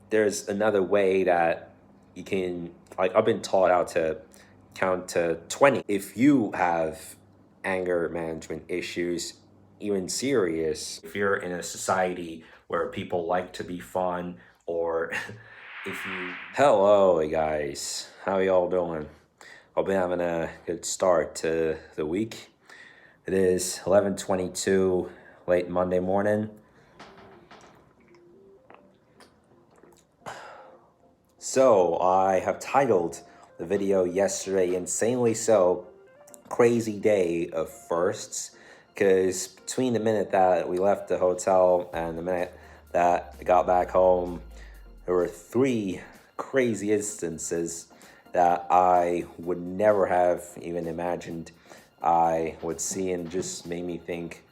there's another way that you can, like, I've been taught how to count to 20. If you have anger management issues, even serious, if you're in a society where people like to be fun, or if you. Hello, guys. How y'all doing? Hope you're having a good start to the week. It is 11:22, late Monday morning. So I have titled the video yesterday, insanely so, crazy day of firsts, because between the minute that we left the hotel and the minute that I got back home, there were three crazy instances that I would never have even imagined I would see, and just made me think,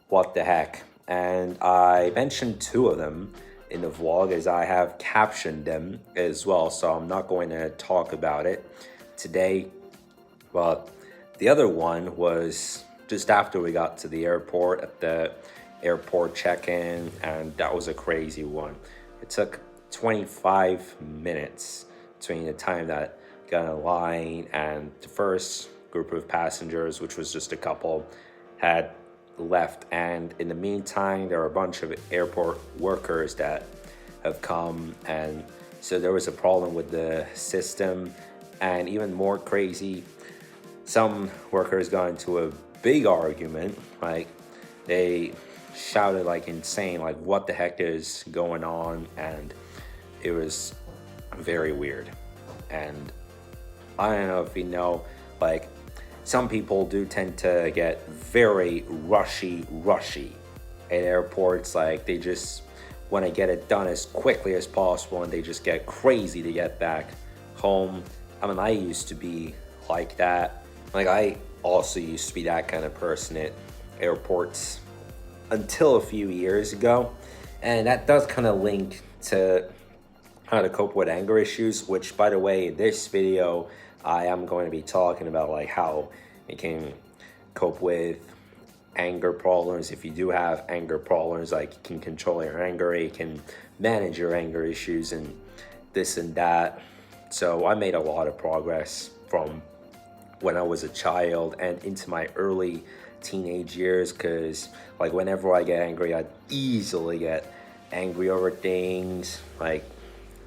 what the heck? And I mentioned two of them in the vlog, as I have captioned them as well, so I'm not going to talk about it today. But the other one was just after we got to the airport, at the airport check-in, and that was a crazy one. It took 25 minutes between the time that got in a line and the first group of passengers, which was just a couple, had left. And in the meantime, there were a bunch of airport workers that have come, and so there was a problem with the system. And even more crazy, some workers got into a big argument. Like, they shouted like insane, like, what the heck is going on? And it was very weird. And I don't know if you know, like, some people do tend to get very rushy at airports. Like, they just want to get it done as quickly as possible, and they just get crazy to get back home. I mean, I used to be like that. Like, I also used to be that kind of person at airports until a few years ago. And that does kind of link to how to cope with anger issues, which, by the way, in this video, I am going to be talking about like how you can cope with anger problems. If you do have anger problems, like, you can control your anger, you can manage your anger issues, and this and that. So I made a lot of progress from when I was a child and into my early teenage years, because like whenever I get angry, I'd easily get angry over things. Like,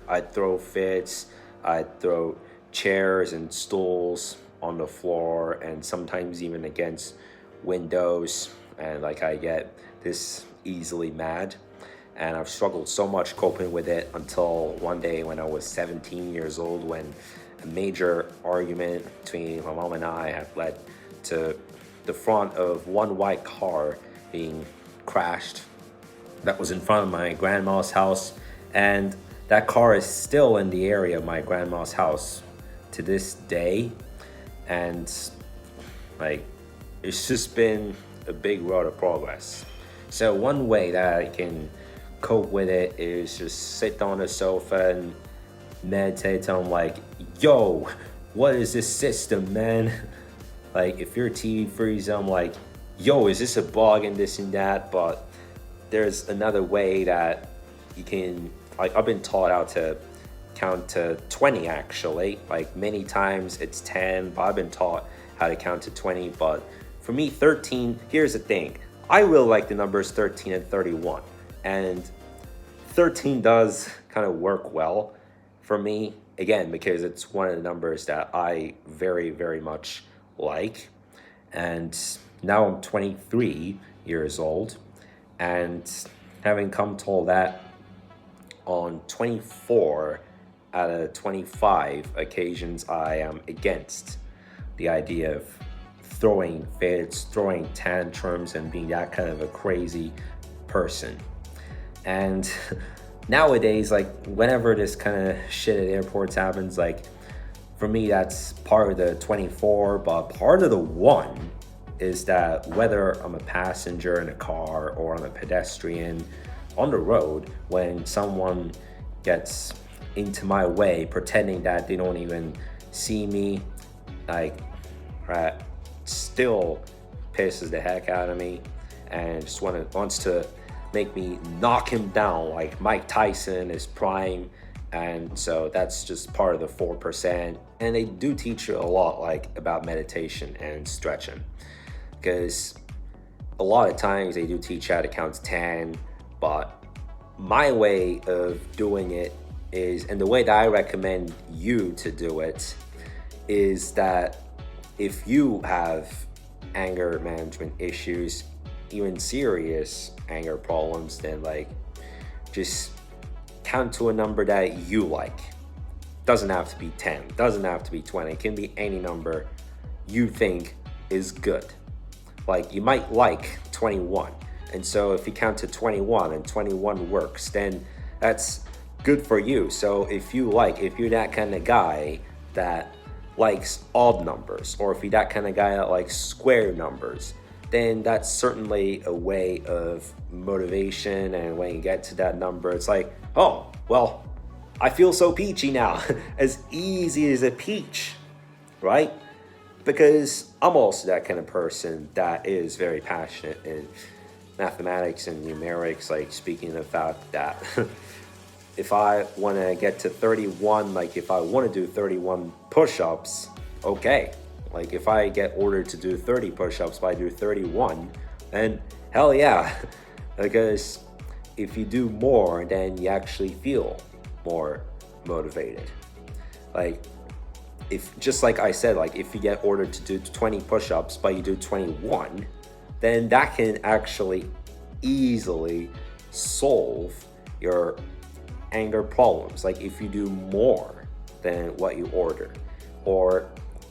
I'd throw fits, I'd throw chairs and stools on the floor, and sometimes even against windows. And like, I get this easily mad, and I've struggled so much coping with it until one day when I was 17 years old, when a major argument between my mom and I had led to the front of one white car being crashed that was in front of my grandma's house. And that car is still in the area of my grandma's house to this day. And like, it's just been a big road of progress. So one way that I can cope with it is just sit on the sofa and meditate on like, yo, what is this system, man? Like, if your TV freezes, I'm like, yo, is this a bug and this and that? But there's another way that you can, like, I've been taught how to count to 20 actually. Like, many times it's 10, but I've been taught how to count to 20. But for me, 13, here's the thing. I really like the numbers 13 and 31. And 13 does kind of work well for me, again, because it's one of the numbers that I very, very much like. And now I'm 23 years old, and having come told that on 24 out of 25 occasions, I am against the idea of throwing fits, throwing tantrums, and being that kind of a crazy person. And nowadays, like, whenever this kind of shit at airports happens, like, for me, that's part of the 24, but part of the 1 is that whether I'm a passenger in a car or I'm a pedestrian on the road, when someone gets into my way pretending that they don't even see me, like, still pisses the heck out of me, and just wants to make me knock him down like Mike Tyson is prime. And so that's just part of the 4%. And they do teach you a lot like about meditation and stretching, because a lot of times they do teach you how to count to 10, but my way of doing it is, and the way that I recommend you to do it, is that if you have anger management issues, even serious anger problems, then like just count to a number that you like. Doesn't have to be 10, doesn't have to be 20, it can be any number you think is good. Like you might like 21, and so if you count to 21 and 21 works, then that's good for you. So if you're that kind of guy that likes odd numbers, or if you're that kind of guy that likes square numbers, then that's certainly a way of motivation. And when you get to that number, it's like, oh, well, I feel so peachy now. As easy as a peach, right? Because I'm also that kind of person that is very passionate in mathematics and numerics. Like, speaking of the fact that if I want to get to 31, like if I want to do 31 push-ups, okay. Like if I get ordered to do 30 push-ups, but I do 31, then hell yeah. Because if you do more, then you actually feel more motivated. Like, if, just like I said, like if you get ordered to do 20 push-ups, but you do 21, then that can actually easily solve your anger problems. Like if you do more than what you ordered, or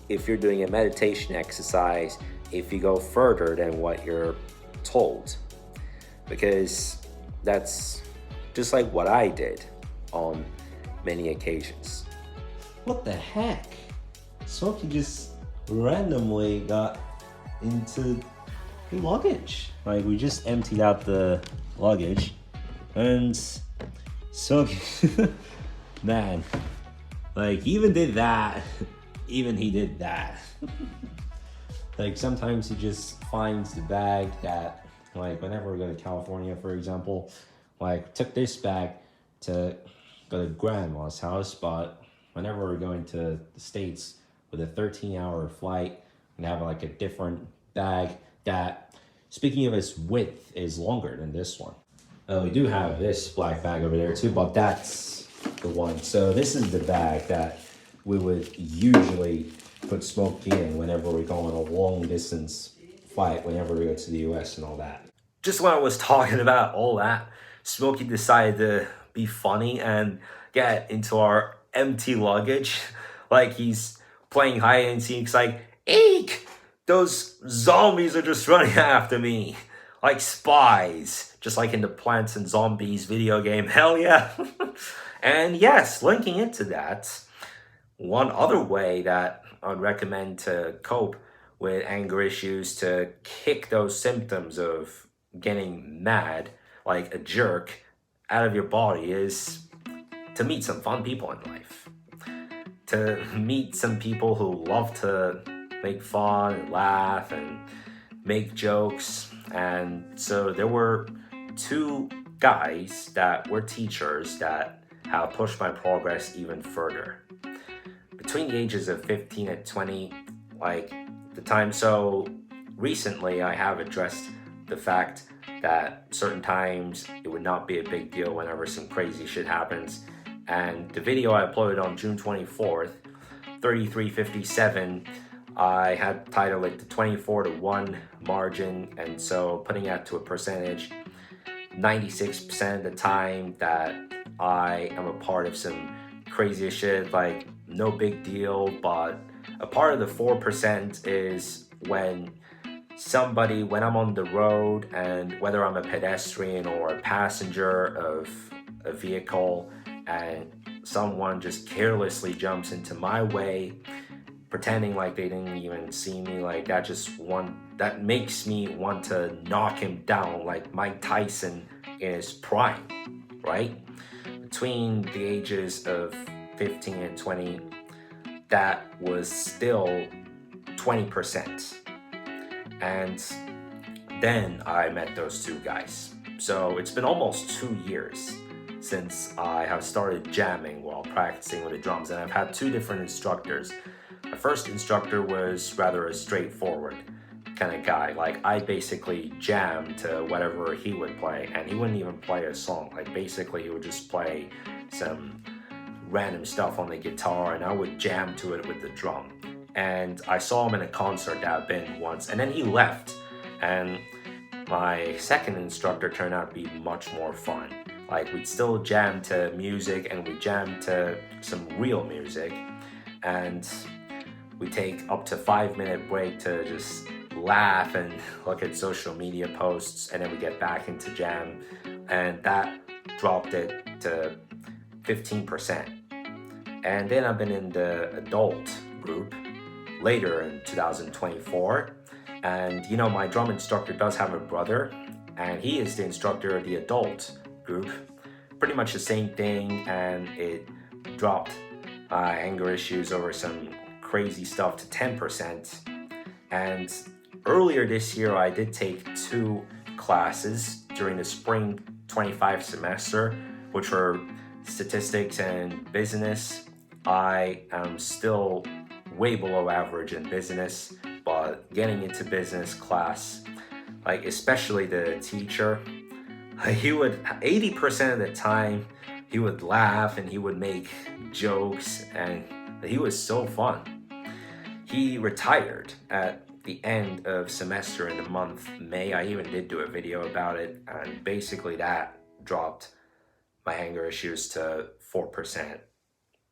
if you're doing a meditation exercise, if you go further than what you're told, because that's just like what I did on many occasions. What the heck? Smokey just randomly got into the luggage. Like we just emptied out the luggage, and Smokey, man, like even did that. Even he did that. Like sometimes he just finds the bag that, like whenever we go to California, for example, like took this bag to go to grandma's house, but whenever we're going to the States with a 13-hour flight, and have like a different bag that, speaking of its width, is longer than this one. We do have this black bag over there too, but that's the one. So this is the bag that we would usually put Smokey in whenever we're going a long distance flight, whenever we go to the US and all that. Just when I was talking about all that, Smokey decided to be funny and get into our empty luggage. Like he's playing hide and seek. It's like, eek! Those zombies are just running after me. Like spies. Just like in the Plants and Zombies video game. Hell yeah! And yes, linking into that, one other way that I'd recommend to cope with anger issues, to kick those symptoms of getting mad like a jerk out of your body, is to meet some fun people in life. To meet some people who love to make fun and laugh and make jokes. And so there were two guys that were teachers that have pushed my progress even further. Between the ages of 15 and 20, like the time, so recently I have addressed the fact that certain times it would not be a big deal whenever some crazy shit happens. And the video I uploaded on June 24th, 3357, I had titled it the 24-1 margin, and so putting that to a percentage, 96% of the time that I am a part of some crazy shit, like no big deal. But a part of the 4% is when I'm on the road, and whether I'm a pedestrian or a passenger of a vehicle, and someone just carelessly jumps into my way, pretending like they didn't even see me, like that makes me want to knock him down like Mike Tyson in his prime, right? Between the ages of 15 and 20, that was still 20%. And then I met those two guys. So it's been almost 2 years since I have started jamming while practicing with the drums, and I've had two different instructors. My first instructor was rather a straightforward kind of guy. Like, I basically jammed to whatever he would play, and he wouldn't even play a song. Like, basically he would just play some random stuff on the guitar, and I would jam to it with the drum. And I saw him in a concert that I've been once, and then he left. And my second instructor turned out to be much more fun. Like, we'd still jam to music, and we jam to some real music, and we take up to 5-minute break to just laugh and look at social media posts, and then we get back into jam, and that dropped it to 15%. And then I've been in the adult group later in 2024, and you know, my drum instructor does have a brother, and he is the instructor of the adult group. Pretty much the same thing, and it dropped anger issues over some crazy stuff to 10%. And earlier this year, I did take 2 classes during the spring 25 semester, which were statistics and business. I am still way below average in business, but getting into business class, like especially the teacher, he would 80% of the time he would laugh and he would make jokes, and he was so fun. He retired at the end of semester in the month May. I even did do a video about it, and basically that dropped my anger issues to 4%.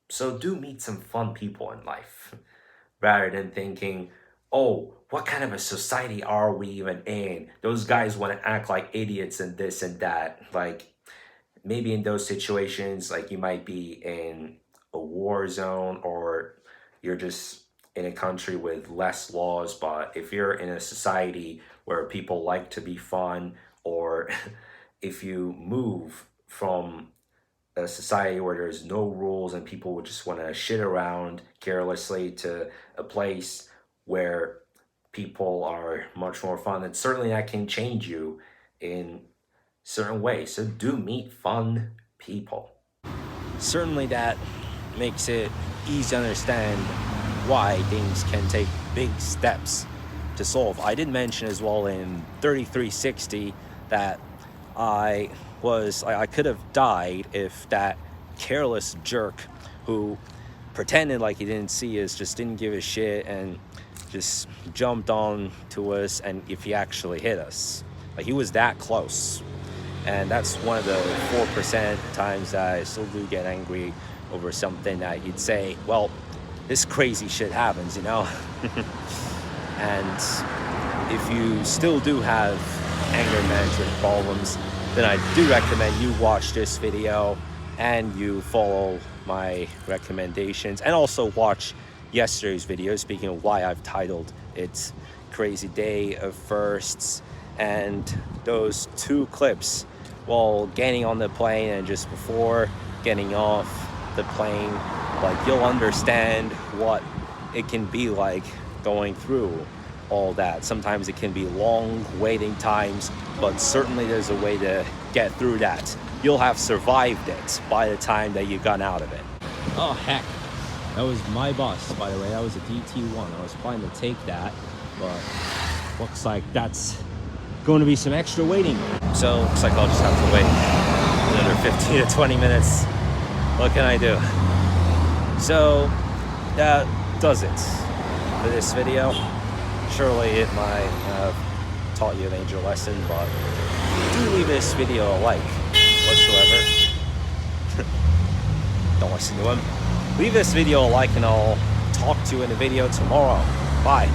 So do meet some fun people in life, rather than thinking, oh, what kind of a society are we even in? Those guys want to act like idiots and this and that. Like, maybe in those situations, like you might be in a war zone, or you're just in a country with less laws. But if you're in a society where people like to be fun, or if you move from a society where there's no rules and people would just want to shit around carelessly to a place where people are much more fun, and certainly that can change you in certain ways. So do meet fun people. Certainly that makes it easy to understand why things can take big steps to solve. I did mention as well in 3360 that I could have died if that careless jerk who pretended like he didn't see us, just didn't give a shit and just jumped on to us, and if he actually hit us. Like, he was that close. And that's one of the 4% times that I still do get angry over something that you'd say, well, this crazy shit happens, you know? And if you still do have anger management problems, then I do recommend you watch this video and you follow my recommendations, and also watch yesterday's video, speaking of why I've titled it Crazy Day of Firsts, and those 2 clips while getting on the plane and just before getting off the plane. Like, you'll understand what it can be like going through all that. Sometimes it can be long waiting times, but certainly there's a way to get through that. You'll have survived it by the time that you've gotten out of it. Oh heck, that was my bus, by the way. That was a DT1. I was planning to take that, but looks like that's going to be some extra waiting. So looks like I'll just have to wait another 15 to 20 minutes. What can I do? So that does it for this video. Surely it might have taught you a major lesson, but do leave this video a like whatsoever. Don't listen to him. Leave this video a like, and I'll talk to you in a video tomorrow. Bye.